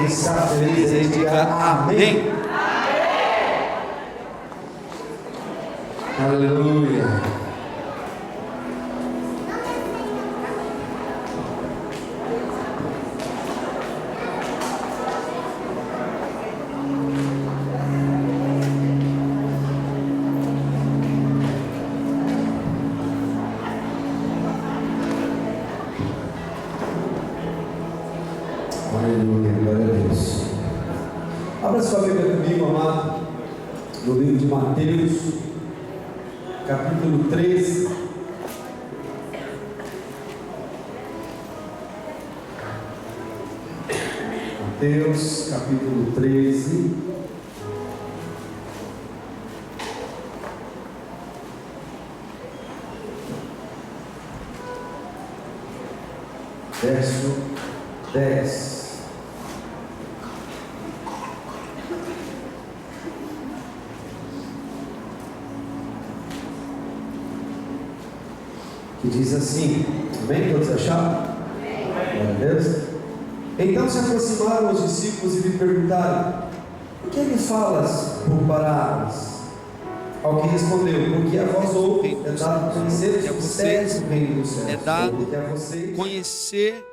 Quem está feliz aí, diga amém. Aleluia. Aleluia, glória a Deus. Abra sua Bíblia comigo, amado, no livro de Mateus, capítulo 13. Mateus, capítulo 13. Verso 10. Que diz assim, amém? Todos acharam? Glória a Deus. Então se aproximaram os discípulos e lhe perguntaram: por que me falas por parábolas? Ao que respondeu: porque a vós outros é dado conhecer os mistérios do reino dos céus. É dado conhecer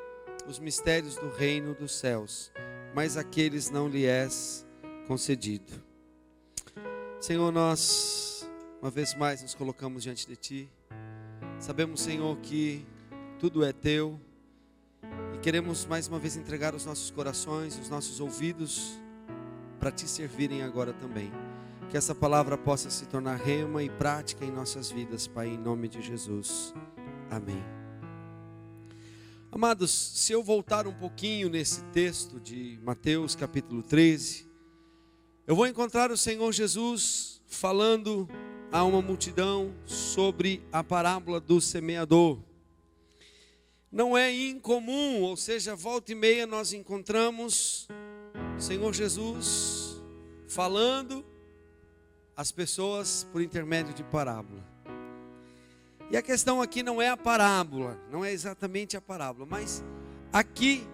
os mistérios do reino dos céus, mas aqueles não lhe és concedido. Senhor, nós uma vez mais nos colocamos diante de Ti. Sabemos, Senhor, que tudo é Teu e queremos mais uma vez entregar os nossos corações, os nossos ouvidos para Te servirem agora também. Que essa palavra possa se tornar rema e prática em nossas vidas, Pai, em nome de Jesus. Amém. Amados, se eu voltar um pouquinho nesse texto de Mateus capítulo 13, eu vou encontrar o Senhor Jesus falando a uma multidão sobre a parábola do semeador. Não é incomum, ou seja, volta e meia nós encontramos o Senhor Jesus falando às pessoas por intermédio de parábola. E a questão aqui não é a parábola, não é exatamente a parábola, mas aqui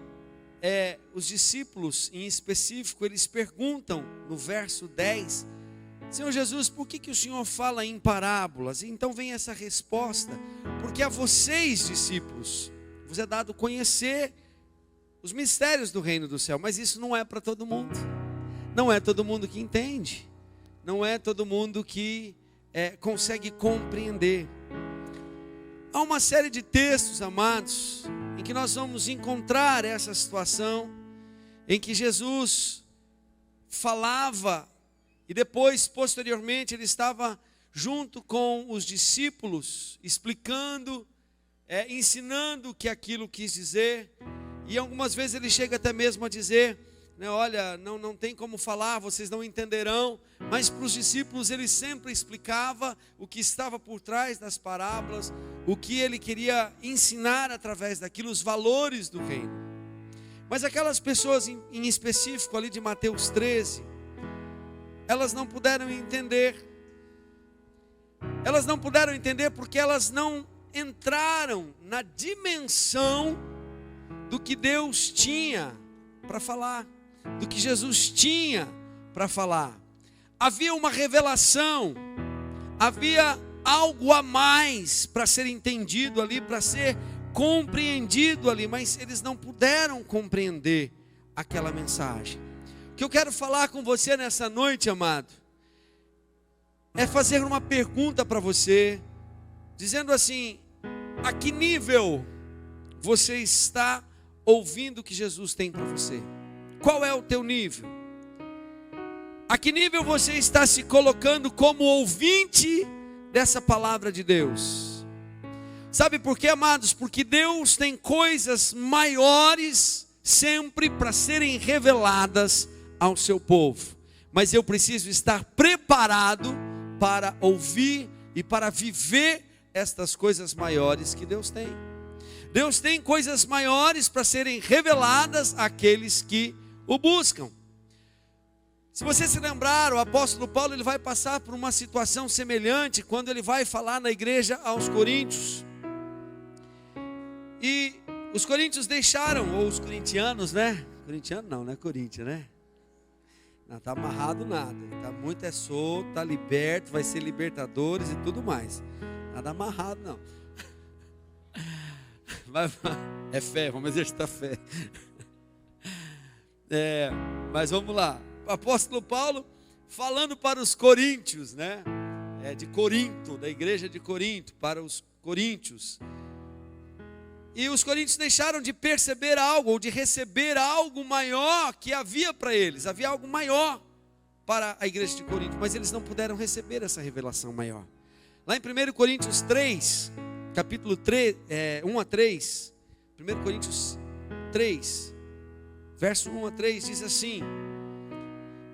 os discípulos em específico, eles perguntam no verso 10, Senhor Jesus, por que o Senhor fala em parábolas? E então vem essa resposta: porque a vocês, discípulos, vos é dado conhecer os mistérios do reino do céu, mas isso não é para todo mundo, não é todo mundo que entende, não é todo mundo que consegue compreender. Há uma série de textos, amados, em que nós vamos encontrar essa situação, em que Jesus falava e depois, posteriormente, ele estava junto com os discípulos, explicando, ensinando o que aquilo quis dizer. E algumas vezes ele chega até mesmo a dizer, né, olha, não tem como falar, vocês não entenderão. Mas para os discípulos ele sempre explicava o que estava por trás das parábolas, o que ele queria ensinar através daquilo, os valores do reino. Mas aquelas pessoas em específico ali de Mateus 13, elas não puderam entender. Elas não puderam entender porque elas não entraram na dimensão do que Deus tinha para falar, do que Jesus tinha para falar. Havia uma revelação, havia algo a mais para ser entendido ali, para ser compreendido ali, mas eles não puderam compreender aquela mensagem. O que eu quero falar com você nessa noite, amado, é fazer uma pergunta para você, dizendo assim: a que nível você está ouvindo o que Jesus tem para você? Qual é o teu nível? A que nível você está se colocando como ouvinte dessa palavra de Deus? Sabe por quê, amados? Porque Deus tem coisas maiores sempre para serem reveladas ao seu povo, mas eu preciso estar preparado para ouvir e para viver estas coisas maiores que Deus tem. Deus tem coisas maiores para serem reveladas àqueles que o buscam. Se você se lembrar, o apóstolo Paulo ele vai passar por uma situação semelhante quando ele vai falar na igreja aos Coríntios. E os coríntios deixaram, ou os corintianos, né? Corintiano não, né? Corinthians, né? Não está amarrado nada. Está muito solto, está liberto, vai ser Libertadores e tudo mais. Nada amarrado não. É fé, vamos exercitar a fé. Mas vamos lá. O apóstolo Paulo falando para os coríntios, né? De Corinto, da igreja de Corinto, para os coríntios. E os coríntios deixaram de perceber algo, ou de receber algo maior que havia para eles. Havia algo maior para a igreja de Corinto, mas eles não puderam receber essa revelação maior. Lá em 1 Coríntios 3, capítulo 3, 1 a 3, 1 Coríntios 3, verso 1 a 3, diz assim: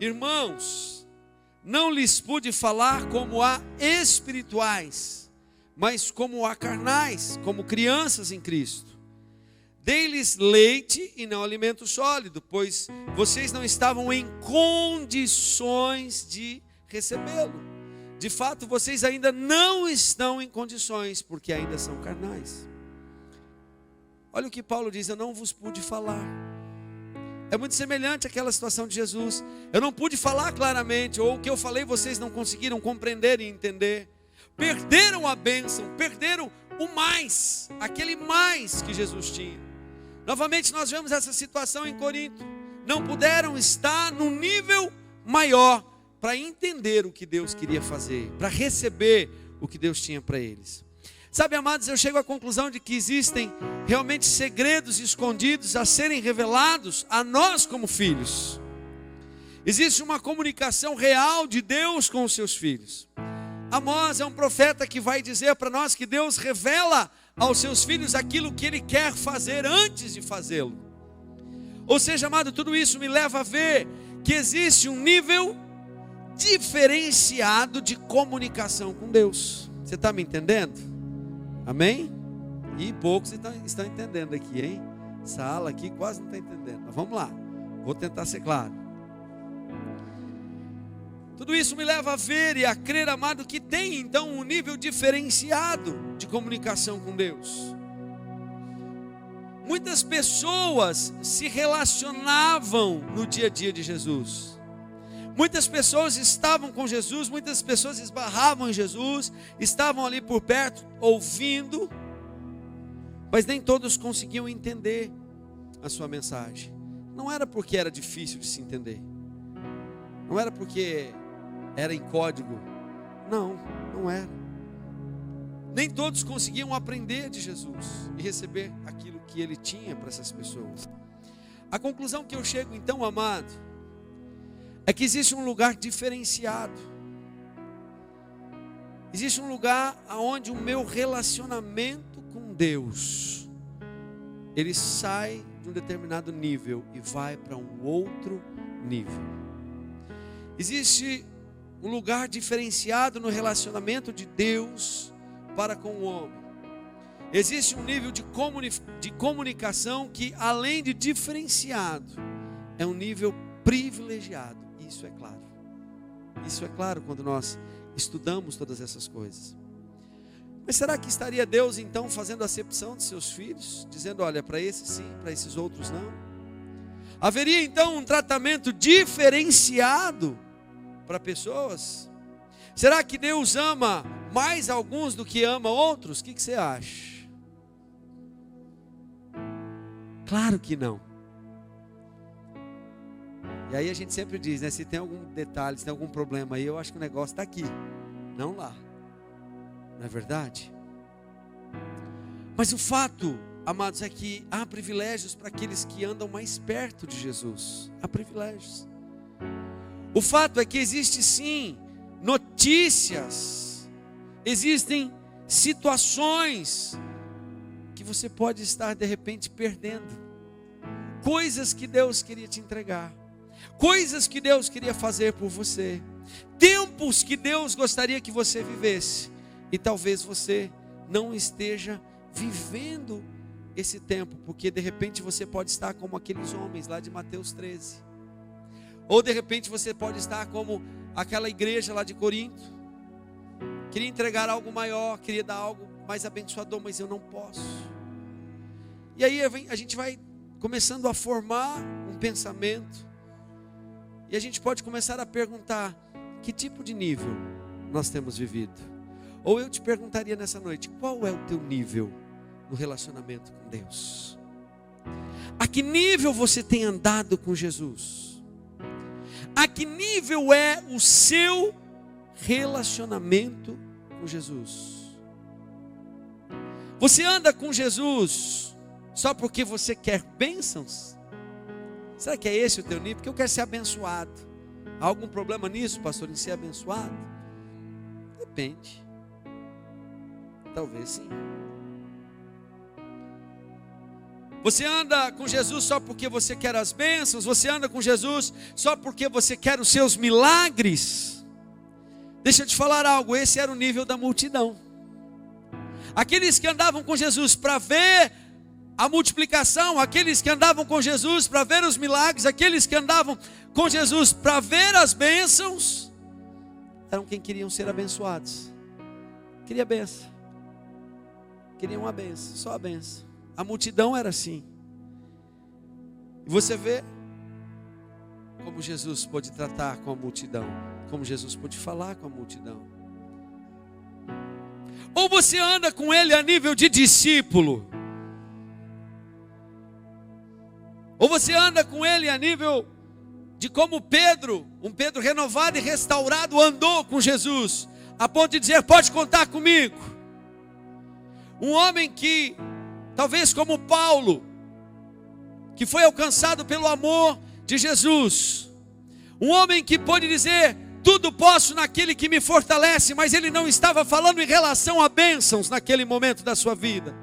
irmãos, não lhes pude falar como a espirituais, mas como a carnais, como crianças em Cristo. Dei-lhes leite e não alimento sólido, pois vocês não estavam em condições de recebê-lo. De fato, vocês ainda não estão em condições, porque ainda são carnais. Olha o que Paulo diz: eu não vos pude falar. É muito semelhante àquela situação de Jesus. Eu não pude falar claramente, ou o que eu falei vocês não conseguiram compreender e entender. Perderam a bênção, perderam o mais, aquele mais que Jesus tinha. Novamente nós vemos essa situação em Corinto. Não puderam estar num nível maior para entender o que Deus queria fazer, para receber o que Deus tinha para eles. Sabe, amados, eu chego à conclusão de que existem realmente segredos escondidos a serem revelados a nós como filhos. Existe uma comunicação real de Deus com os seus filhos. Amós é um profeta que vai dizer para nós que Deus revela aos seus filhos aquilo que Ele quer fazer antes de fazê-lo. Ou seja, amado, tudo isso me leva a ver que existe um nível diferenciado de comunicação com Deus. Você está me entendendo? Amém? E poucos estão entendendo aqui, hein? Essa ala aqui quase não está entendendo. Mas vamos lá, vou tentar ser claro. Tudo isso me leva a ver e a crer, amado, que tem então um nível diferenciado de comunicação com Deus. Muitas pessoas se relacionavam no dia a dia de Jesus. Muitas pessoas estavam com Jesus, muitas pessoas esbarravam em Jesus, estavam ali por perto, ouvindo, mas nem todos conseguiam entender a sua mensagem. Não era porque era difícil de se entender, não era porque era em código, não era. Nem todos conseguiam aprender de Jesus e receber aquilo que Ele tinha para essas pessoas. A conclusão que eu chego então, amado, é que existe um lugar diferenciado. Existe um lugar onde o meu relacionamento com Deus, ele sai de um determinado nível e vai para um outro nível. Existe um lugar diferenciado no relacionamento de Deus para com o homem. Existe um nível de comunicação que, além de diferenciado, é um nível privilegiado. Isso é claro. Isso é claro quando nós estudamos todas essas coisas. Mas será que estaria Deus então fazendo acepção de seus filhos, dizendo: olha, para esses sim, para esses outros não? Haveria então um tratamento diferenciado para pessoas? Será que Deus ama mais alguns do que ama outros? O que você acha? Claro que não. E aí a gente sempre diz, né? Se tem algum detalhe, se tem algum problema aí, eu acho que o negócio está aqui, não lá. Não é verdade? Mas o fato, amados, é que há privilégios para aqueles que andam mais perto de Jesus. Há privilégios. O fato é que existe sim notícias, existem situações que você pode estar de repente perdendo. Coisas que Deus queria te entregar, coisas que Deus queria fazer por você, tempos que Deus gostaria que você vivesse, e talvez você não esteja vivendo esse tempo, porque de repente você pode estar como aqueles homens lá de Mateus 13, ou de repente você pode estar como aquela igreja lá de Corinto, queria entregar algo maior, queria dar algo mais abençoador, mas eu não posso. E aí a gente vai começando a formar um pensamento. E a gente pode começar a perguntar: que tipo de nível nós temos vivido? Ou eu te perguntaria nessa noite: qual é o teu nível no relacionamento com Deus? A que nível você tem andado com Jesus? A que nível é o seu relacionamento com Jesus? Você anda com Jesus só porque você quer bênçãos? Será que é esse o teu nível? Porque eu quero ser abençoado. Há algum problema nisso, pastor, em ser abençoado? Depende. Talvez sim. Você anda com Jesus só porque você quer as bênçãos? Você anda com Jesus só porque você quer os seus milagres? Deixa eu te falar algo, esse era o nível da multidão. Aqueles que andavam com Jesus para ver a multiplicação, aqueles que andavam com Jesus para ver os milagres, aqueles que andavam com Jesus para ver as bênçãos, eram quem queriam ser abençoados. Queria bênção. Queriam uma bênção, só a bênção. A multidão era assim. E você vê como Jesus pôde tratar com a multidão, como Jesus pôde falar com a multidão. Ou você anda com ele a nível de discípulo, ou você anda com ele a nível de como Pedro, um Pedro renovado e restaurado, andou com Jesus, a ponto de dizer: pode contar comigo. Um homem que, talvez como Paulo, que foi alcançado pelo amor de Jesus. Um homem que pôde dizer: tudo posso naquele que me fortalece, mas ele não estava falando em relação a bênçãos naquele momento da sua vida.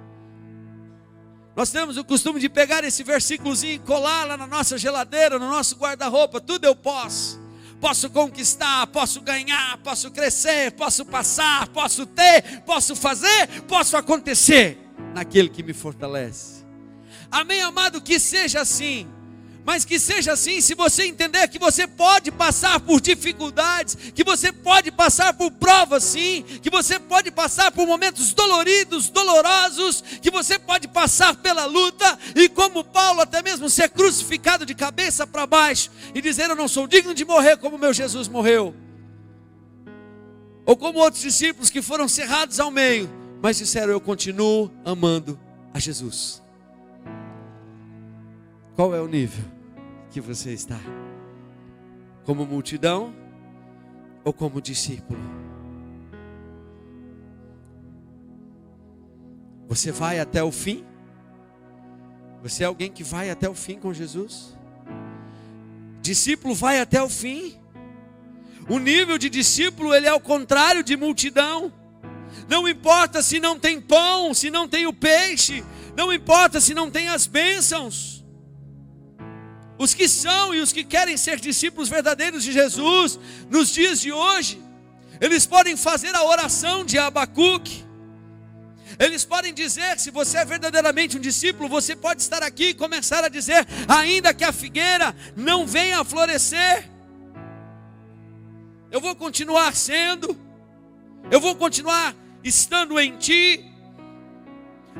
Nós temos o costume de pegar esse versículozinho e colar lá na nossa geladeira, no nosso guarda-roupa. Tudo eu posso. Posso conquistar, posso ganhar, posso crescer, posso passar, posso ter, posso fazer, posso acontecer naquele que me fortalece. Amém, amado? Que seja assim. Mas que seja assim se você entender que você pode passar por dificuldades, que você pode passar por provas sim, que você pode passar por momentos doloridos, dolorosos, que você pode passar pela luta, e como Paulo até mesmo ser crucificado de cabeça para baixo, e dizer: eu não sou digno de morrer como meu Jesus morreu. Ou como outros discípulos que foram cerrados ao meio, mas disseram: eu continuo amando a Jesus. Qual é o nível que você está? Como multidão ou como discípulo? Você vai até o fim? Você é alguém que vai até o fim com Jesus? Discípulo vai até o fim. O nível de discípulo, ele é o contrário de multidão. Não importa se não tem pão, se não tem o peixe, não importa se não tem as bênçãos. Os que são e os que querem ser discípulos verdadeiros de Jesus, nos dias de hoje, eles podem fazer a oração de Abacuque. Eles podem dizer: se você é verdadeiramente um discípulo, você pode estar aqui e começar a dizer: ainda que a figueira não venha a florescer, eu vou continuar sendo, eu vou continuar estando em ti.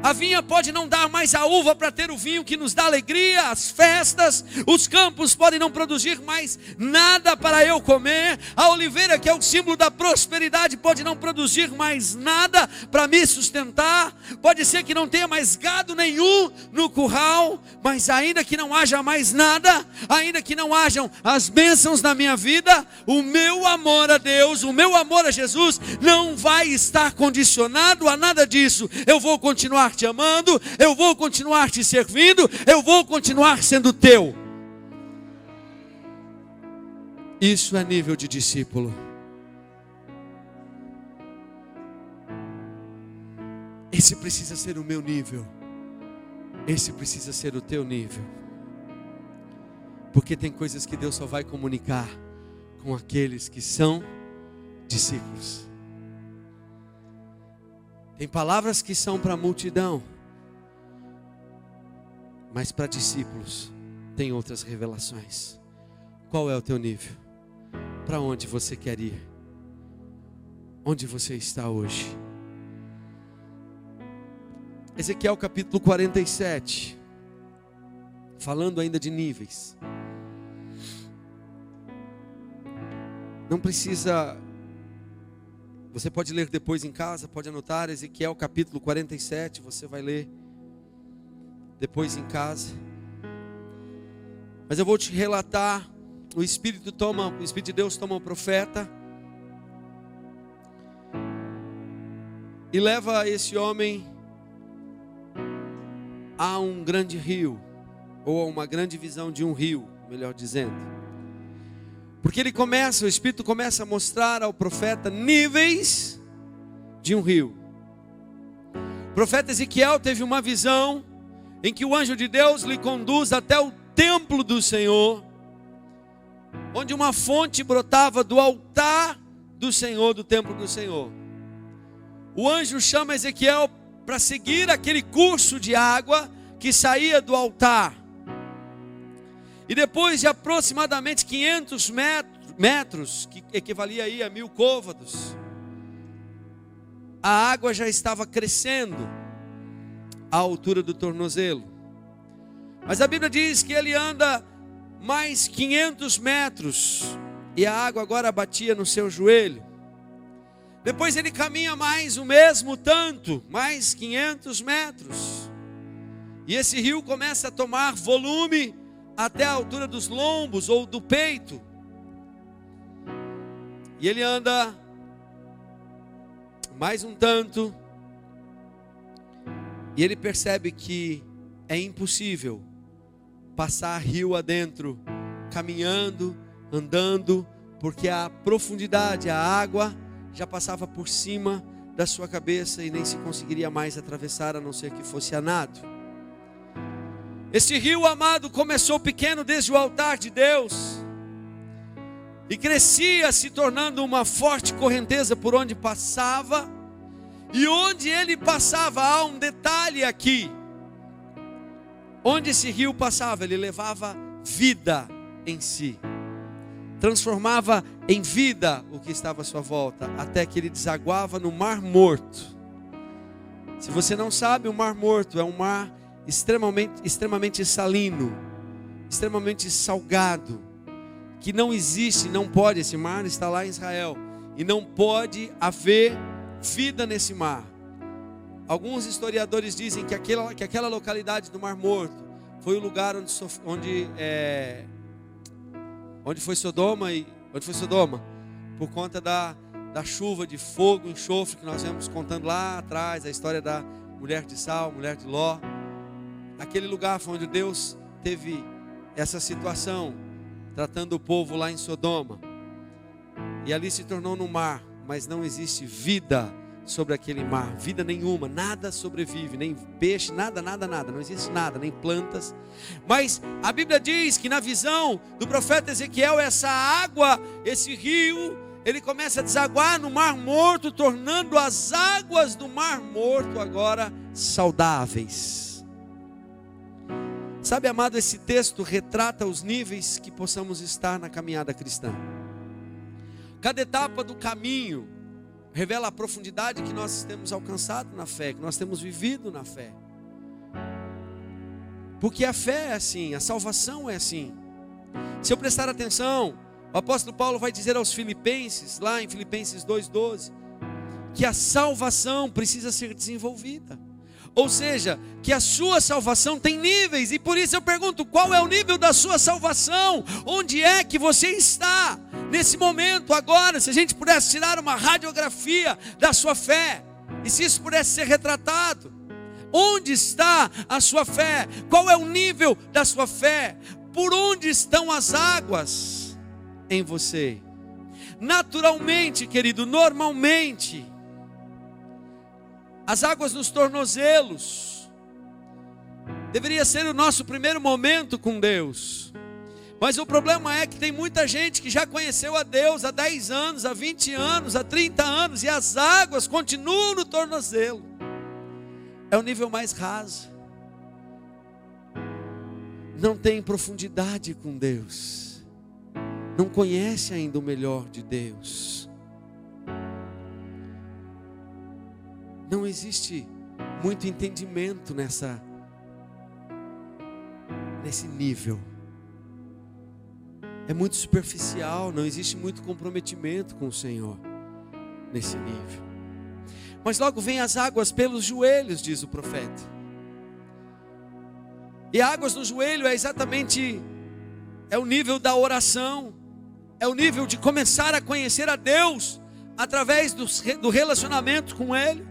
A vinha pode não dar mais a uva para ter o vinho que nos dá alegria, as festas, os campos podem não produzir mais nada para eu comer, a oliveira, que é o símbolo da prosperidade, pode não produzir mais nada para me sustentar, pode ser que não tenha mais gado nenhum no curral, mas ainda que não haja mais nada, ainda que não hajam as bênçãos na minha vida, o meu amor a Deus, o meu amor a Jesus não vai estar condicionado a nada disso. Eu vou continuar te amando, eu vou continuar te servindo, eu vou continuar sendo teu. Isso é nível de discípulo. Esse precisa ser o meu nível, esse precisa ser o teu nível, porque tem coisas que Deus só vai comunicar com aqueles que são discípulos. Tem palavras que são para a multidão, mas para discípulos tem outras revelações. Qual é o teu nível? Para onde você quer ir? Onde você está hoje? Ezequiel capítulo 47. falando ainda de níveis. Não precisa, você pode ler depois em casa, pode anotar, Ezequiel capítulo 47, você vai ler depois em casa. Mas eu vou te relatar, o Espírito de Deus toma o profeta e leva esse homem a um grande rio, ou a uma grande visão de um rio, melhor dizendo. Porque o Espírito começa a mostrar ao profeta níveis de um rio. O profeta Ezequiel teve uma visão em que o anjo de Deus lhe conduz até o templo do Senhor, onde uma fonte brotava do altar do Senhor, do templo do Senhor. O anjo chama Ezequiel para seguir aquele curso de água que saía do altar. E depois de aproximadamente 500 metros, que equivalia aí a 1000 côvados, a água já estava crescendo à altura do tornozelo. Mas a Bíblia diz que ele anda mais 500 metros e a água agora batia no seu joelho. Depois ele caminha mais o mesmo tanto, mais 500 metros. E esse rio começa a tomar volume até a altura dos lombos ou do peito. E ele anda mais um tanto. E ele percebe que é impossível passar rio adentro, caminhando, andando, porque a profundidade, a água já passava por cima da sua cabeça e nem se conseguiria mais atravessar, a não ser que fosse a nado. Esse rio, amado, começou pequeno desde o altar de Deus e crescia, se tornando uma forte correnteza por onde passava. E onde ele passava, há um detalhe aqui: onde esse rio passava, ele levava vida em si, transformava em vida o que estava à sua volta, até que ele desaguava no Mar Morto. Se você não sabe, o Mar Morto é um mar extremamente salino, extremamente salgado, que não existe, não pode, esse mar está lá em Israel, e não pode haver vida nesse mar. Alguns historiadores dizem que aquela localidade do Mar Morto foi o lugar onde foi Sodoma, por conta da chuva de fogo, enxofre, que nós vemos contando lá atrás, a história da mulher de Sal, mulher de Ló. Aquele lugar foi onde Deus teve essa situação, tratando o povo lá em Sodoma. E ali se tornou no mar, mas não existe vida sobre aquele mar, vida nenhuma, nada sobrevive, nem peixe, nada, não existe nada, nem plantas. Mas a Bíblia diz que na visão do profeta Ezequiel, essa água, esse rio, ele começa a desaguar no Mar Morto, tornando as águas do Mar Morto agora saudáveis. Sabe, amado, esse texto retrata os níveis que possamos estar na caminhada cristã. Cada etapa do caminho revela a profundidade que nós temos alcançado na fé, que nós temos vivido na fé. Porque a fé é assim, a salvação é assim. Se eu prestar atenção, o apóstolo Paulo vai dizer aos Filipenses, lá em Filipenses 2,12, que a salvação precisa ser desenvolvida. Ou seja, que a sua salvação tem níveis. E por isso eu pergunto, qual é o nível da sua salvação? Onde é que você está nesse momento agora? Se a gente pudesse tirar uma radiografia da sua fé, e se isso pudesse ser retratado, onde está a sua fé? Qual é o nível da sua fé? Por onde estão as águas em você? Naturalmente, querido, normalmente, as águas nos tornozelos deveria ser o nosso primeiro momento com Deus. Mas o problema é que tem muita gente que já conheceu a Deus há 10 anos, há 20 anos, há 30 anos, e as águas continuam no tornozelo. É o nível mais raso. Não tem profundidade com Deus. Não conhece ainda o melhor de Deus. Não existe muito entendimento nessa nesse nível. É muito superficial, não existe muito comprometimento com o Senhor nesse nível. Mas logo vem as águas pelos joelhos, diz o profeta. E águas no joelho é exatamente, é o nível da oração, é o nível de começar a conhecer a Deus através do relacionamento com Ele.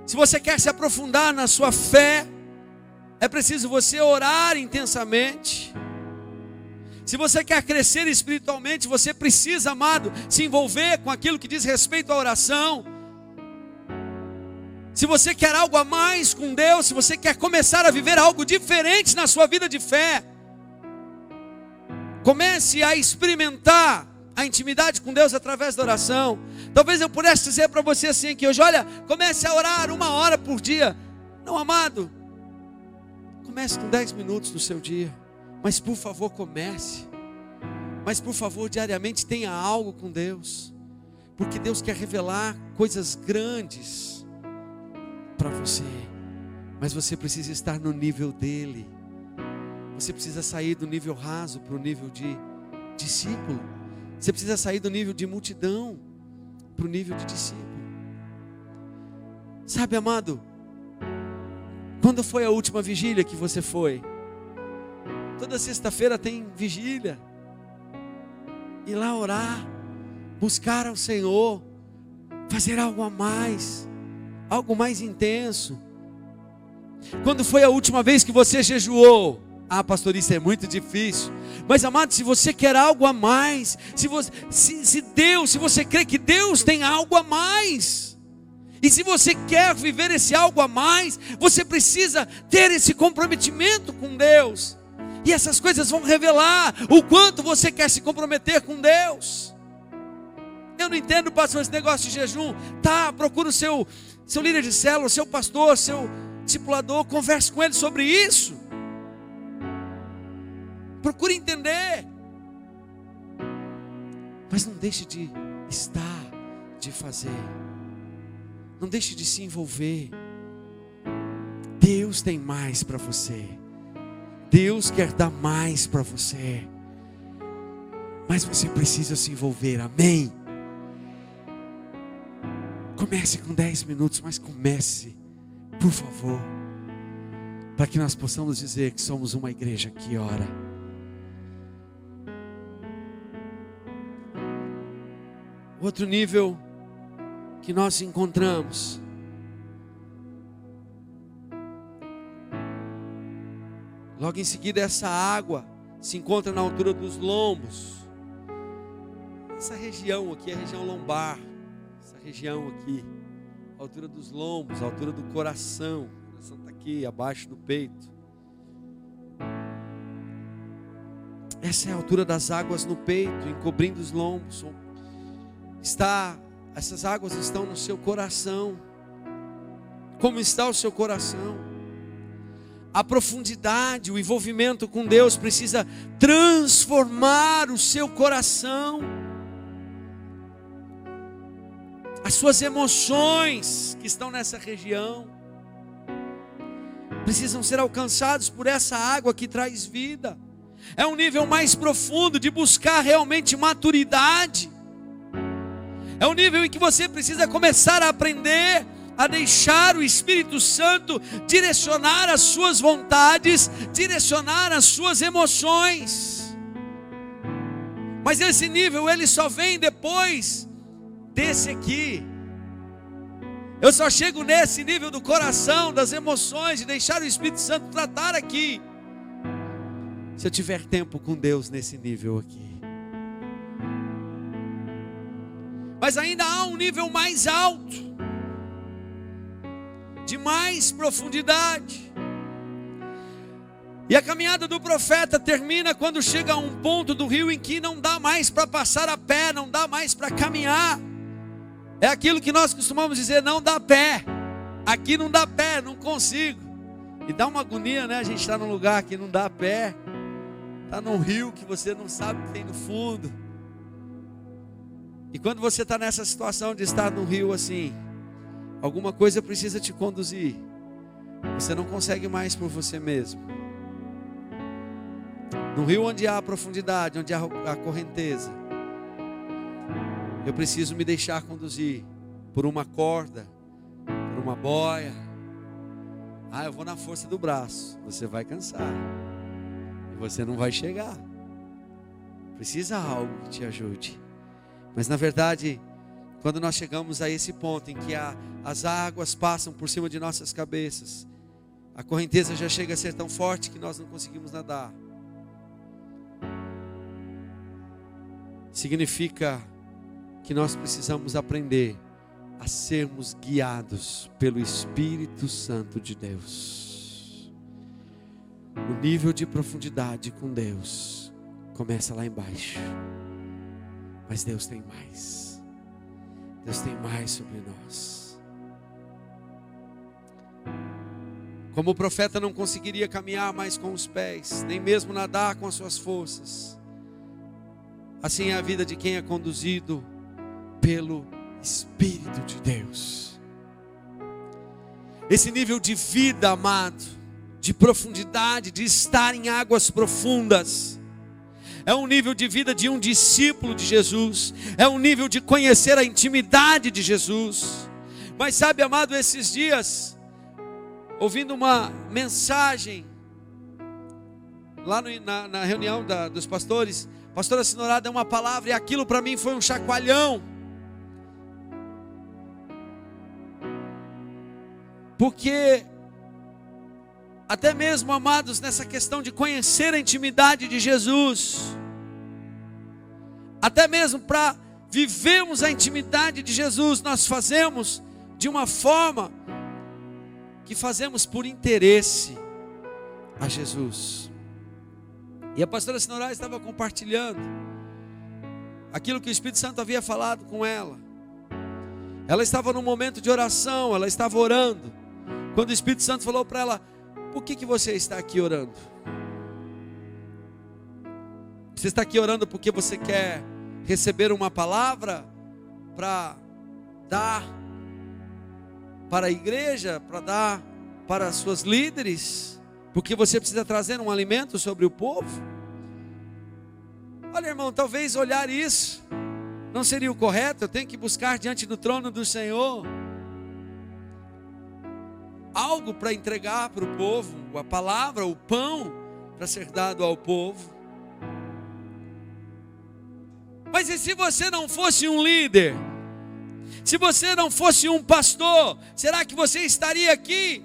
Se você quer se aprofundar na sua fé, é preciso você orar intensamente. Se você quer crescer espiritualmente, você precisa, amado, se envolver com aquilo que diz respeito à oração. Se você quer algo a mais com Deus, se você quer começar a viver algo diferente na sua vida de fé, comece a experimentar a intimidade com Deus através da oração. Talvez eu pudesse dizer para você assim que hoje, olha, comece a orar 1 hora por dia. Não, amado, comece com 10 minutos no seu dia. Mas por favor comece. Mas por favor diariamente tenha algo com Deus. Porque Deus quer revelar coisas grandes para você. Mas você precisa estar no nível dele. Você precisa sair do nível raso para o nível de discípulo. Você precisa sair do nível de multidão para o nível de discípulo. Sabe, amado, quando foi a última vigília que você foi? Toda sexta-feira tem vigília. Ir lá orar, buscar ao Senhor, fazer algo a mais, algo mais intenso. Quando foi a última vez que você jejuou? Ah, pastor, isso é muito difícil. Mas, amado, se você quer algo a mais, se você crê que Deus tem algo a mais, e se você quer viver esse algo a mais, você precisa ter esse comprometimento com Deus. E essas coisas vão revelar o quanto você quer se comprometer com Deus. Eu não entendo, pastor, esse negócio de jejum. Tá, procura o seu líder de célula, o seu pastor, seu discipulador, converse com ele sobre isso. Procure entender. Mas não deixe de estar, de fazer. Não deixe de se envolver. Deus tem mais para você. Deus quer dar mais para você. Mas você precisa se envolver, amém? Comece com 10 minutos, mas comece, por favor, para que nós possamos dizer que somos uma igreja que ora. Outro nível que nós encontramos logo em seguida, essa água se encontra na altura dos lombos. Essa região aqui é a região lombar. Essa região aqui, a altura dos lombos, a altura do coração. O coração está aqui, abaixo do peito. Essa é a altura das águas no peito, encobrindo os lombos. Essas águas estão no seu coração. Como está o seu coração? A profundidade, o envolvimento com Deus precisa transformar o seu coração. As suas emoções que estão nessa região precisam ser alcançados por essa água que traz vida. É um nível mais profundo de buscar realmente maturidade. É um nível em que você precisa começar a aprender a deixar o Espírito Santo direcionar as suas vontades, direcionar as suas emoções. Mas esse nível, ele só vem depois desse aqui. Eu só chego nesse nível do coração, das emoções, de deixar o Espírito Santo tratar aqui, se eu tiver tempo com Deus nesse nível aqui. Mas ainda há um nível mais alto, de mais profundidade. E a caminhada do profeta termina quando chega a um ponto do rio em que não dá mais para passar a pé, não dá mais para caminhar. É aquilo que nós costumamos dizer, não dá pé. Aqui não dá pé, não consigo. E dá uma agonia, né? A gente está num lugar que não dá pé. Está num rio que você não sabe o que tem no fundo. E quando você está nessa situação de estar num rio assim, alguma coisa precisa te conduzir. Você não consegue mais por você mesmo. no rio onde há profundidade, onde há a correnteza, eu preciso me deixar conduzir por uma corda, por uma boia. Eu vou na força do braço. Você vai cansar e você não vai chegar. Precisa algo que te ajude. Mas na verdade, quando nós chegamos a esse ponto em que as águas passam por cima de nossas cabeças, a correnteza já chega a ser tão forte que nós não conseguimos nadar. Significa que nós precisamos aprender a sermos guiados pelo Espírito Santo de Deus. O nível de profundidade com Deus começa lá embaixo, mas Deus tem mais. Deus tem mais sobre nós. Como o profeta não conseguiria caminhar mais com os pés, nem mesmo nadar com as suas forças, assim é a vida de quem é conduzido pelo Espírito de Deus. Esse nível de vida, amado, de profundidade, de estar em águas profundas, é um nível de vida de um discípulo de Jesus, é um nível de conhecer a intimidade de Jesus. Mas sabe, amado, esses dias, ouvindo uma mensagem lá na reunião dos pastores, a pastora Sinorá deu uma palavra e aquilo para mim foi um chacoalhão. Porque até mesmo, amados, nessa questão de conhecer a intimidade de Jesus, até mesmo para vivermos a intimidade de Jesus, nós fazemos de uma forma que fazemos por interesse a Jesus. E a pastora Sinorá estava compartilhando aquilo que o Espírito Santo havia falado com ela. Ela estava num momento de oração, ela estava orando, quando o Espírito Santo falou para ela: por que você está aqui orando? Você está aqui orando porque você quer receber uma palavra para dar para a igreja, para dar para as suas líderes, porque você precisa trazer um alimento sobre o povo? Olha, irmão, talvez olhar isso não seria o correto. Eu tenho que buscar diante do trono do Senhor algo para entregar para o povo, a palavra, o pão para ser dado ao povo. Mas e se você não fosse um líder? Se você não fosse um pastor, será que você estaria aqui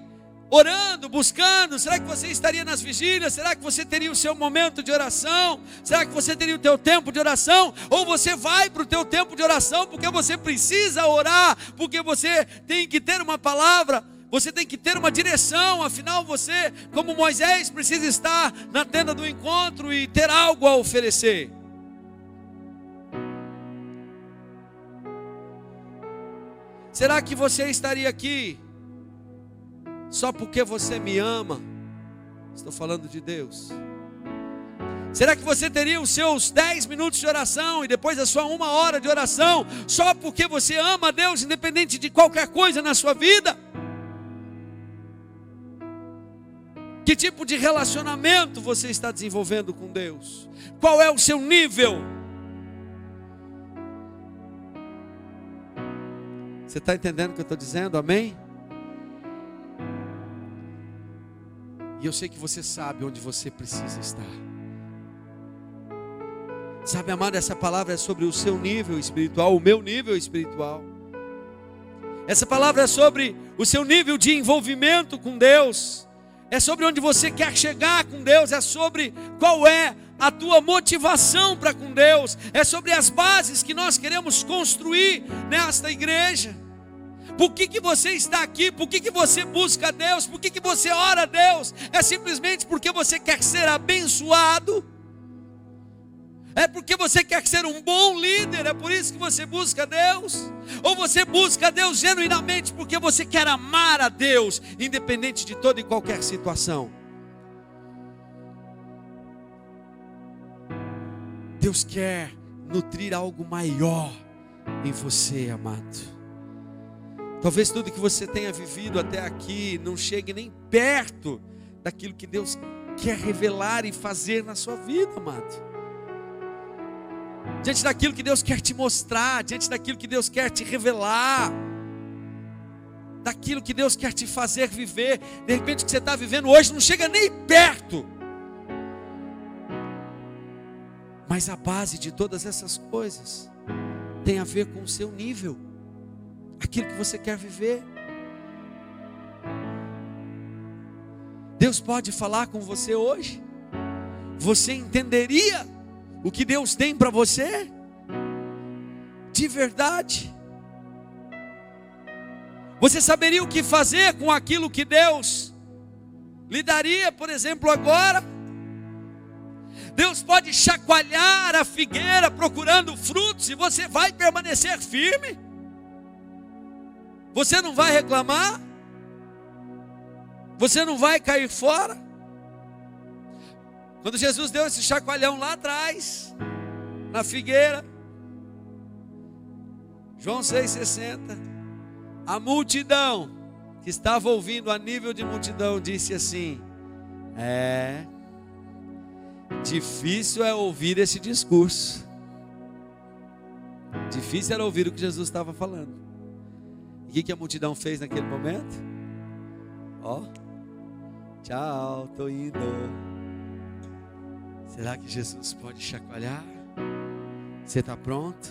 orando, buscando? Será que você estaria nas vigílias? Será que você teria o seu momento de oração? Será que você teria o teu tempo de oração? Ou você vai para o teu tempo de oração porque você precisa orar, porque você tem que ter uma palavra, você tem que ter uma direção? Afinal você, como Moisés, precisa estar na tenda do encontro e ter algo a oferecer. Será que você estaria aqui só porque você me ama? Estou falando de Deus. Será que você teria os seus 10 minutos de oração e depois a sua 1 hora de oração só porque você ama a Deus, independente de qualquer coisa na sua vida? Que tipo de relacionamento você está desenvolvendo com Deus? Qual é o seu nível? Você está entendendo o que eu estou dizendo? Amém? E eu sei que você sabe onde você precisa estar. Sabe, amado, essa palavra é sobre o seu nível espiritual, o meu nível espiritual. Essa palavra é sobre o seu nível de envolvimento com Deus. É sobre onde você quer chegar com Deus. É sobre qual é a tua motivação para com Deus. É sobre as bases que nós queremos construir nesta igreja. Por que você está aqui? Por que você busca a Deus? Por que você ora a Deus? É simplesmente porque você quer ser abençoado? É porque você quer ser um bom líder? É por isso que você busca a Deus? Ou você busca a Deus genuinamente porque você quer amar a Deus, independente de toda e qualquer situação? Deus quer nutrir algo maior em você, amado. Talvez tudo que você tenha vivido até aqui não chegue nem perto daquilo que Deus quer revelar e fazer na sua vida, amado. Diante daquilo que Deus quer te mostrar, diante daquilo que Deus quer te revelar, daquilo que Deus quer te fazer viver. De repente o que você está vivendo hoje não chega nem perto. Mas a base de todas essas coisas tem a ver com o seu nível, aquilo que você quer viver. Deus pode falar com você hoje. Você entenderia o que Deus tem para você? De verdade. Você saberia o que fazer com aquilo que Deus lhe daria, por exemplo, agora? Deus pode chacoalhar a figueira procurando frutos e você vai permanecer firme? Você não vai reclamar? Você não vai cair fora? Quando Jesus deu esse chacoalhão lá atrás, na figueira, João 6,60, a multidão que estava ouvindo, a nível de multidão, disse assim: difícil é ouvir esse discurso. Difícil era ouvir o que Jesus estava falando. E o que a multidão fez naquele momento? Tchau, tô indo. Será que Jesus pode chacoalhar? Você está pronto?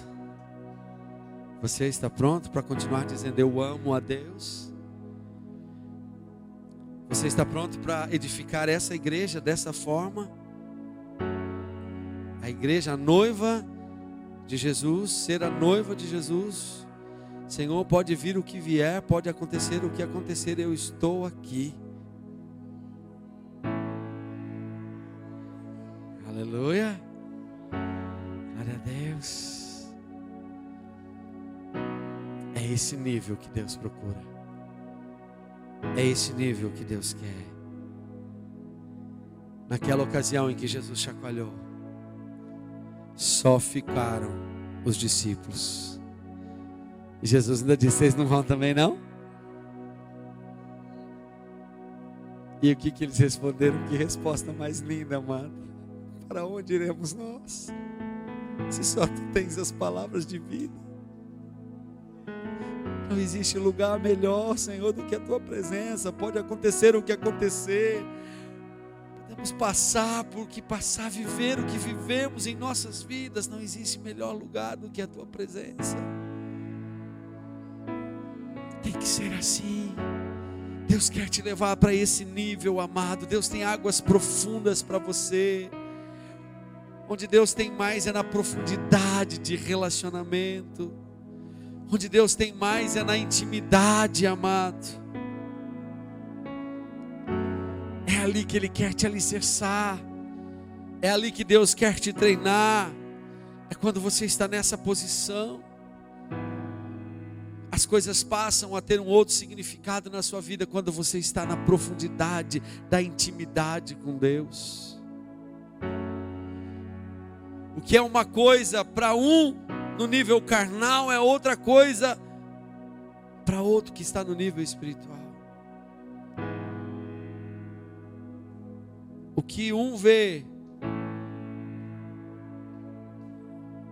Você está pronto para continuar dizendo eu amo a Deus? Você está pronto para edificar essa igreja dessa forma? A igreja, a noiva de Jesus, ser a noiva de Jesus. Senhor, pode vir o que vier, pode acontecer o que acontecer, eu estou aqui. Aleluia. Glória a Deus. É esse nível que Deus procura. É esse nível que Deus quer. Naquela ocasião em que Jesus chacoalhou, só ficaram os discípulos. E Jesus ainda disse: vocês não vão também não? E o que eles responderam? Que resposta mais linda, amado. Para onde iremos nós? Se só tu tens as palavras de vida. Não existe lugar melhor, Senhor, do que a tua presença. Pode acontecer o que acontecer. Podemos passar por o que passar, viver o que vivemos em nossas vidas. Não existe melhor lugar do que a tua presença. Tem que ser assim. Deus quer te levar para esse nível, amado. Deus tem águas profundas para você. Onde Deus tem mais é na profundidade de relacionamento. Onde Deus tem mais é na intimidade, amado. É ali que Ele quer te alicerçar. É ali que Deus quer te treinar. É quando você está nessa posição. As coisas passam a ter um outro significado na sua vida quando você está na profundidade da intimidade com Deus. O que é uma coisa para um no nível carnal é outra coisa para outro que está no nível espiritual. O que um vê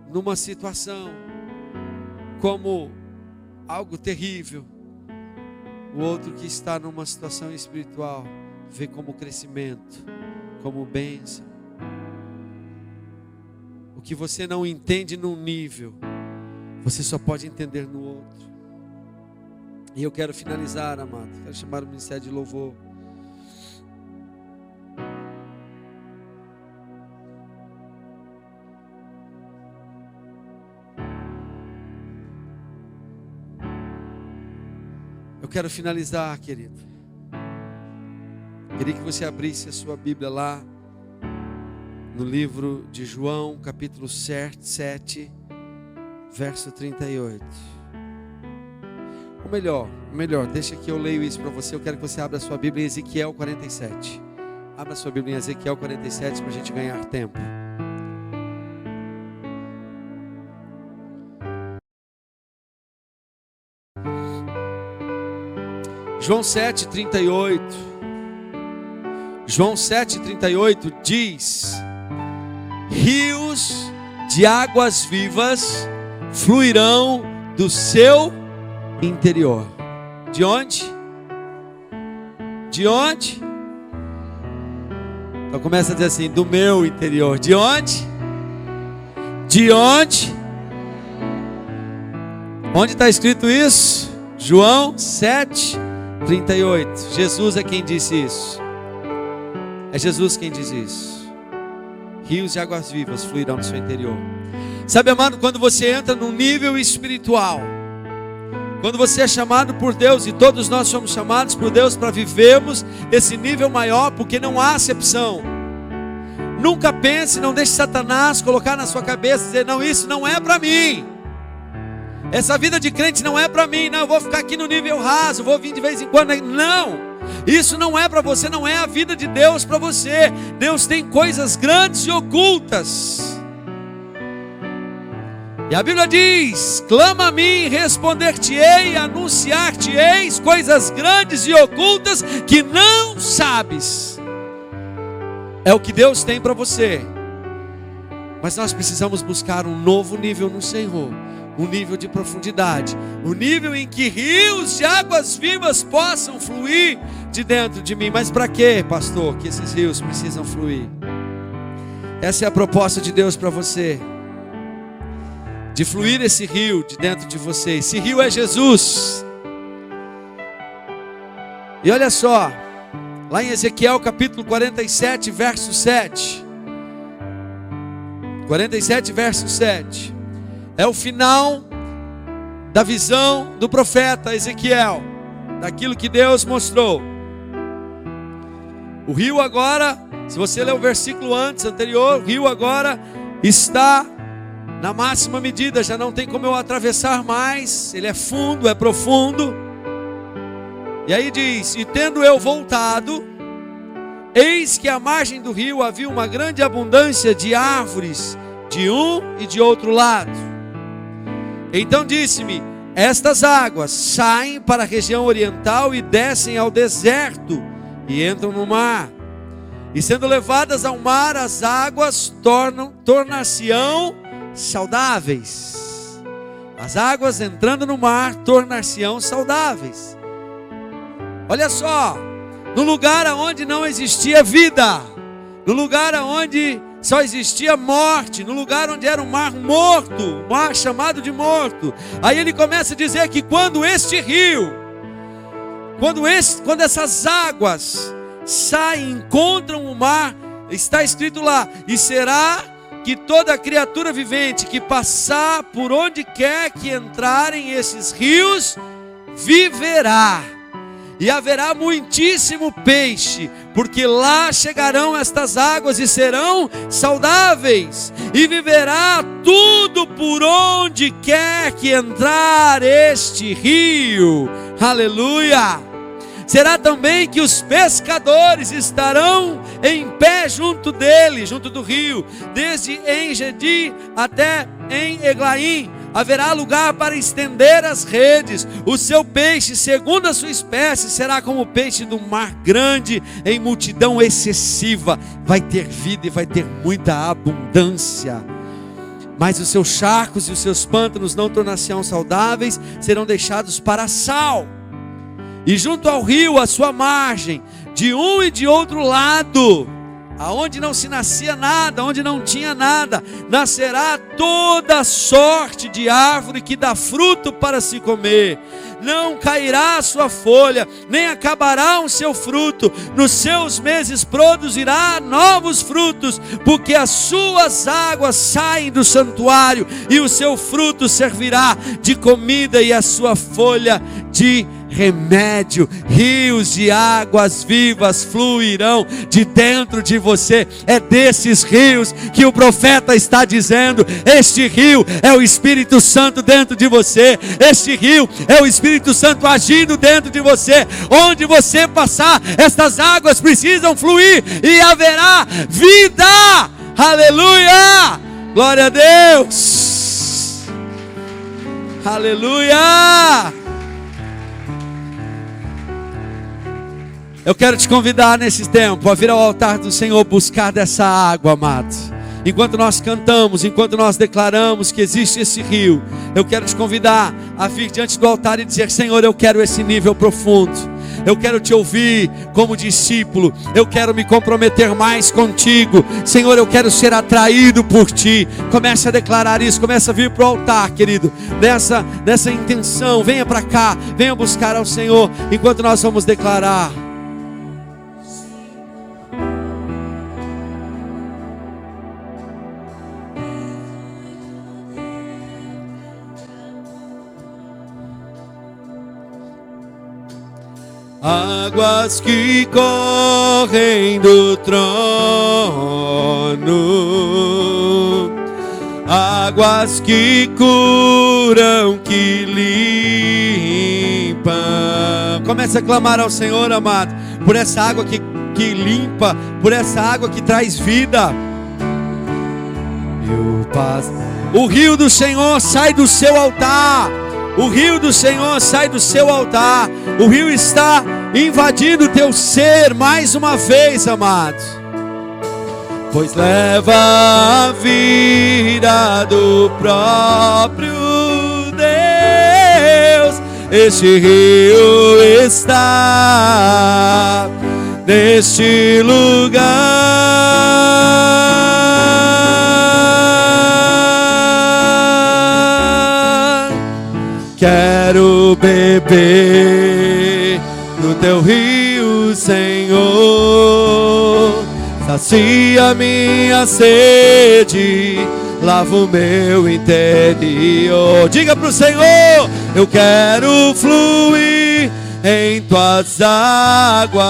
numa situação como algo terrível, o outro que está numa situação espiritual vê como crescimento, como bênção. O que você não entende num nível, você só pode entender no outro. E eu quero finalizar, amado. Quero chamar o ministério de louvor. Eu quero finalizar, querido. Queria que você abrisse a sua Bíblia lá no livro de João, capítulo 7, verso 38. Ou melhor, deixa que eu leio isso para você. Eu quero que você abra a sua Bíblia em Ezequiel 47. Abra a sua Bíblia em Ezequiel 47 para a gente ganhar tempo. João 7, 38. João 7,38 diz: rios de águas vivas fluirão do seu interior. De onde? De onde? Então começa a dizer assim: do meu interior. De onde? De onde? Onde está escrito isso? João 7,38. Jesus é quem disse isso. É Jesus quem diz isso. Rios de águas vivas fluirão do seu interior. Sabe, amado, quando você entra num nível espiritual, quando você é chamado por Deus, e todos nós somos chamados por Deus para vivermos esse nível maior, porque não há acepção. Nunca pense, não deixe Satanás colocar na sua cabeça, dizer: não, isso não é para mim. Essa vida de crente não é para mim. Não, eu vou ficar aqui no nível raso, vou vir de vez em quando. Não, isso não é para você, não é a vida de Deus para você. Deus tem coisas grandes e ocultas. E a Bíblia diz: clama a mim, responder-te-ei, anunciar-te-eis coisas grandes e ocultas que não sabes. É o que Deus tem para você. Mas nós precisamos buscar um novo nível no Senhor, um nível de profundidade, um nível em que rios de águas vivas possam fluir de dentro de mim. Mas para quê, pastor, que esses rios precisam fluir? Essa é a proposta de Deus para você, de fluir esse rio de dentro de você. Esse rio é Jesus. E olha só, lá em Ezequiel capítulo 47, verso 7. 47, verso 7. É o final da visão do profeta Ezequiel, daquilo que Deus mostrou. O rio agora, se você ler o versículo anterior, o rio agora está na máxima medida, já não tem como eu atravessar mais, ele é fundo, é profundo. E aí diz: e tendo eu voltado, eis que à margem do rio havia uma grande abundância de árvores, de um e de outro lado. Então disse-me: estas águas saem para a região oriental e descem ao deserto e entram no mar. E sendo levadas ao mar, as águas tornar-se-ão saudáveis. As águas entrando no mar tornar-se-ão saudáveis. Olha só, no lugar onde não existia vida, no lugar onde só existia morte, no lugar onde era um mar morto, um mar chamado de morto. Aí ele começa a dizer que quando este rio, quando essas águas saem, encontram o mar, está escrito lá: e será que toda criatura vivente que passar por onde quer que entrarem esses rios, viverá. E haverá muitíssimo peixe, porque lá chegarão estas águas e serão saudáveis. E viverá tudo por onde quer que entrar este rio. Aleluia! Será também que os pescadores estarão em pé junto dele, junto do rio, desde En-Gedi até em Eglaim. Haverá lugar para estender as redes. O seu peixe, segundo a sua espécie, será como o peixe do mar grande, em multidão excessiva. Vai ter vida e vai ter muita abundância. Mas os seus charcos e os seus pântanos não tornar-se-ão saudáveis, serão deixados para sal. E junto ao rio, à sua margem, de um e de outro lado, aonde não se nascia nada, onde não tinha nada, nascerá toda sorte de árvore que dá fruto para se comer. Não cairá a sua folha, nem acabará o seu fruto. Nos seus meses produzirá novos frutos, porque as suas águas saem do santuário, e o seu fruto servirá de comida, e a sua folha de remédio. Rios de águas vivas fluirão de dentro de você. É desses rios que o profeta está dizendo. Este rio é o Espírito Santo dentro de você. Este rio é o Espírito Santo agindo dentro de você. Onde você passar, estas águas precisam fluir e haverá vida. Aleluia! Glória a Deus! Aleluia! Eu quero te convidar nesse tempo a vir ao altar do Senhor buscar dessa água, amado. Enquanto nós cantamos, enquanto nós declaramos que existe esse rio, eu quero te convidar a vir diante do altar e dizer: Senhor, eu quero esse nível profundo. Eu quero te ouvir como discípulo. Eu quero me comprometer mais contigo. Senhor, eu quero ser atraído por ti. Comece a declarar isso. Comece a vir para o altar, querido. Dessa intenção. Venha para cá. Venha buscar ao Senhor. Enquanto nós vamos declarar. Águas que correm do trono, águas que curam, que limpam. Comece a clamar ao Senhor, amado, por essa água que limpa, por essa água que traz vida. O rio do Senhor sai do seu altar. O rio do Senhor sai do seu altar. O rio está invadindo o teu ser mais uma vez, amado. Pois leva a vida do próprio Deus. Este rio está neste lugar. Quero beber do teu rio, Senhor. Sacia minha sede, lava o meu interior. Diga para o Senhor: eu quero fluir em tuas águas.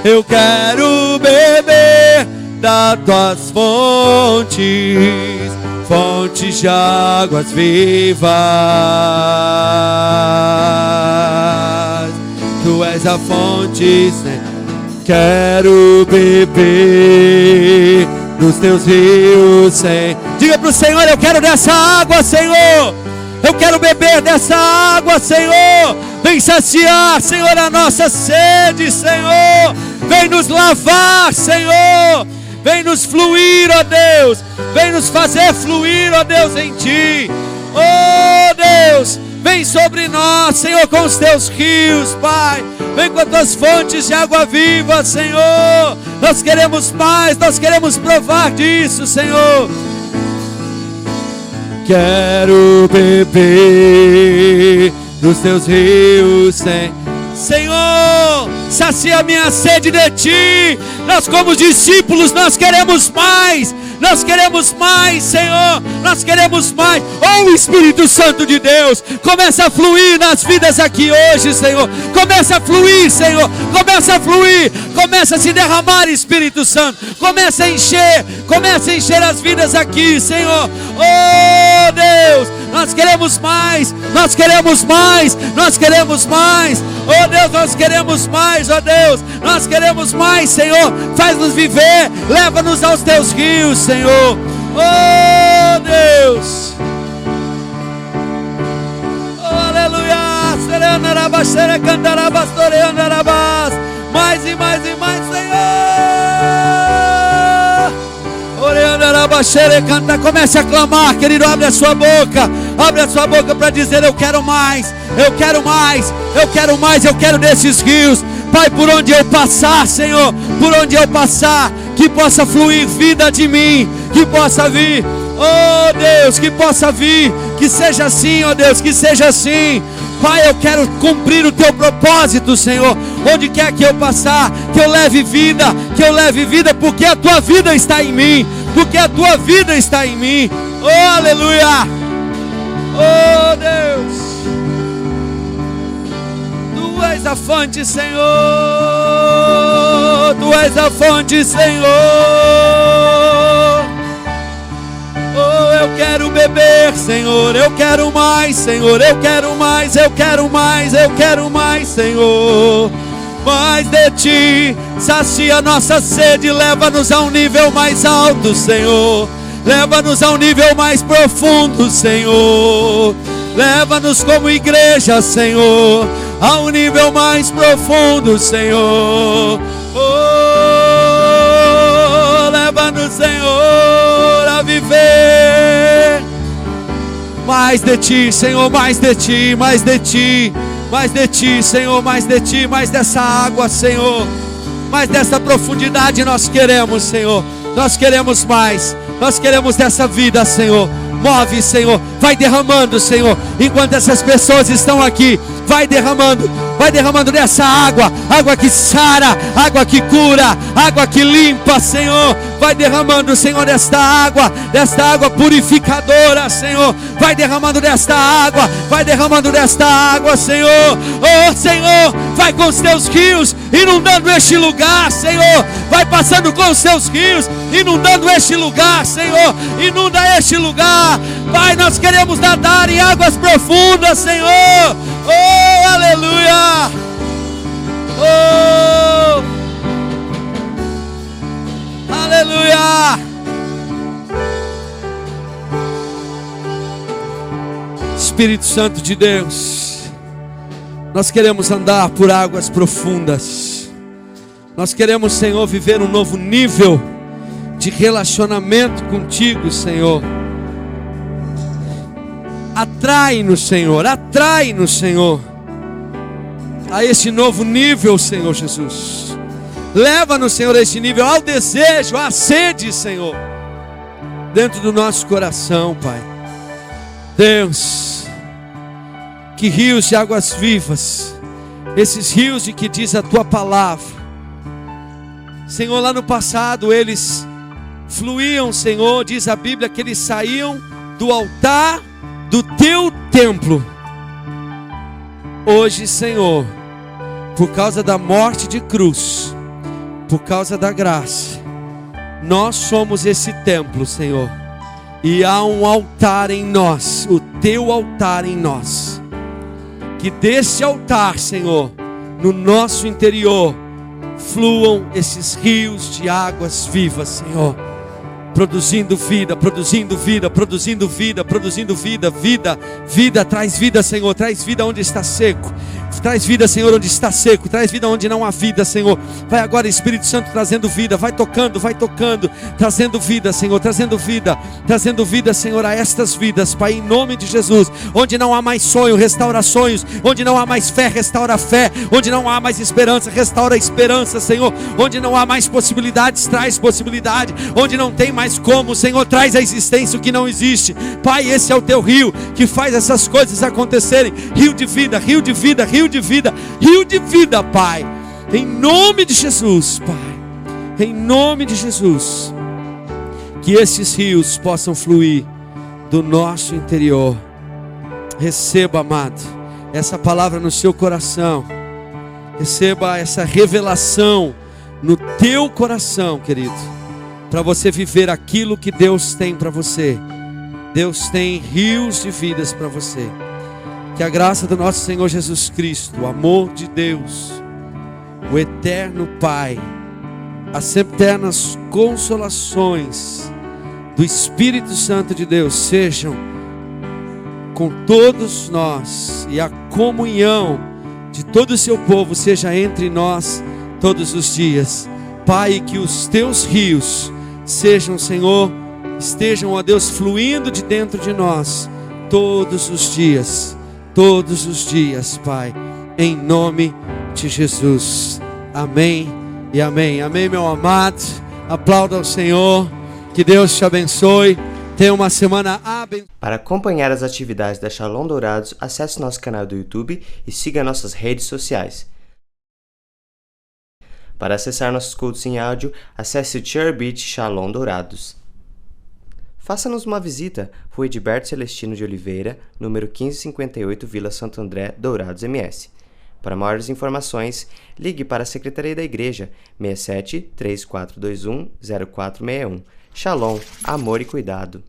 Eu quero beber das tuas fontes, fontes de águas vivas. Tu és a fonte, Senhor. Quero beber dos teus rios, Senhor. Diga para o Senhor: eu quero dessa água, Senhor. Eu quero beber dessa água, Senhor. Vem saciar, Senhor, a nossa sede, Senhor. Vem nos lavar, Senhor. Vem nos fluir, ó Deus. Vem nos fazer fluir, ó Deus, em Ti. Ó Deus, vem sobre nós, Senhor, com os Teus rios, Pai. Vem com as Tuas fontes de água viva, Senhor. Nós queremos mais, nós queremos provar disso, Senhor. Quero beber dos Teus rios, Senhor, sacia a minha sede de Ti. Nós como discípulos, nós queremos mais. Nós queremos mais, Senhor. Nós queremos mais. Oh, Espírito Santo de Deus, começa a fluir nas vidas aqui hoje, Senhor. Começa a fluir, Senhor. Começa a fluir. Começa a se derramar, Espírito Santo. Começa a encher as vidas aqui, Senhor. Oh, Deus, nós queremos mais. Nós queremos mais. Nós queremos mais. Oh, Deus, nós queremos mais, oh Deus. Nós queremos mais, Senhor. Faz-nos viver. Leva-nos aos Teus rios, Senhor. Oh, Deus. Oh, aleluia. Mais e mais e mais, Senhor. Canta, comece a clamar, querido. Abre a sua boca. Abre a sua boca para dizer: eu quero mais. Eu quero mais. Eu quero mais. Eu quero desses rios. Pai, por onde eu passar, Senhor, por onde eu passar, que possa fluir vida de mim, que possa vir, oh Deus, que possa vir, que seja assim, oh Deus, que seja assim. Pai, eu quero cumprir o Teu propósito, Senhor, onde quer que eu passar, que eu leve vida, porque a Tua vida está em mim, porque a Tua vida está em mim. Oh, aleluia. Oh, Deus, Tu és a fonte, Senhor. Tu és a fonte, Senhor. Oh, eu quero beber, Senhor. Eu quero mais, Senhor. Eu quero mais, eu quero mais, eu quero mais, Senhor. Mais de Ti, sacia nossa sede. Leva-nos a um nível mais alto, Senhor. Leva-nos a um nível mais profundo, Senhor. Leva-nos como igreja, Senhor, a um nível mais profundo, Senhor. Leva-nos, Senhor, a viver mais de Ti, Senhor, mais de Ti, mais de Ti, mais de Ti, Senhor, mais de Ti, mais dessa água, Senhor, mais dessa profundidade nós queremos, Senhor. Nós queremos mais, nós queremos dessa vida, Senhor. Move, Senhor, vai derramando, Senhor, enquanto essas pessoas estão aqui, vai derramando dessa água, água que sara, água que cura, água que limpa, Senhor. Vai derramando, Senhor, desta água purificadora, Senhor. Vai derramando desta água, Senhor. Oh, Senhor, vai com os teus rios, inundando este lugar, Senhor. Vai passando com os teus rios, inundando este lugar, Senhor. Inunda este lugar. Pai, nós queremos nadar em águas profundas, Senhor. Oh, aleluia. Oh, aleluia. Espírito Santo de Deus, nós queremos andar por águas profundas. Nós queremos, Senhor, viver um novo nível de relacionamento contigo, Senhor. Atrai-nos, Senhor, a esse novo nível, Senhor Jesus. Leva-nos, Senhor, a esse nível, ao desejo, à sede, Senhor, dentro do nosso coração, Pai. Deus, que rios de águas vivas, esses rios de que diz a Tua palavra, Senhor, lá no passado eles fluíam, Senhor, diz a Bíblia que eles saíam do altar do Teu templo. Hoje, Senhor, por causa da morte de cruz, por causa da graça, nós somos esse templo, Senhor, e há um altar em nós, o Teu altar em nós, que desse altar, Senhor, no nosso interior, fluam esses rios de águas vivas, Senhor, produzindo vida, vida, traz vida, Senhor, traz vida onde está seco, traz vida, Senhor, onde está seco, traz vida onde não há vida, Senhor. Vai agora, Espírito Santo, trazendo vida, vai tocando, trazendo vida, Senhor, trazendo vida, Senhor, a estas vidas, Pai, em nome de Jesus. Onde não há mais sonho, restaura sonhos, onde não há mais fé, restaura fé, onde não há mais esperança, restaura a esperança, Senhor, onde não há mais possibilidades, traz possibilidade, onde não tem mais como, Senhor, traz a existência o que não existe. Pai, esse é o Teu rio que faz essas coisas acontecerem, rio de vida, Pai, em nome de Jesus, Pai, em nome de Jesus, que esses rios possam fluir do nosso interior. Receba, amado, essa palavra no seu coração, receba essa revelação no teu coração, querido, para você viver aquilo que Deus tem para você. Deus tem rios de vidas para você. Que a graça do nosso Senhor Jesus Cristo, o amor de Deus, o eterno Pai, as sempiternas consolações do Espírito Santo de Deus sejam com todos nós, e a comunhão de todo o seu povo seja entre nós todos os dias. Pai, que os Teus rios sejam, Senhor, estejam, ó Deus, fluindo de dentro de nós todos os dias, Pai, em nome de Jesus. Amém e amém. Amém, meu amado. Aplauda ao Senhor. Que Deus te abençoe. Tenha uma semana abençoada. Para acompanhar as atividades da Shalom Dourados, acesse nosso canal do YouTube e siga nossas redes sociais. Para acessar nossos cultos em áudio, acesse o Cheerbeat Shalom Dourados. Faça-nos uma visita, Rua Edilberto Celestino de Oliveira, número 1558, Vila Santo André, Dourados, MS. Para maiores informações, ligue para a Secretaria da Igreja, 67 3421 0461. Shalom, amor e cuidado.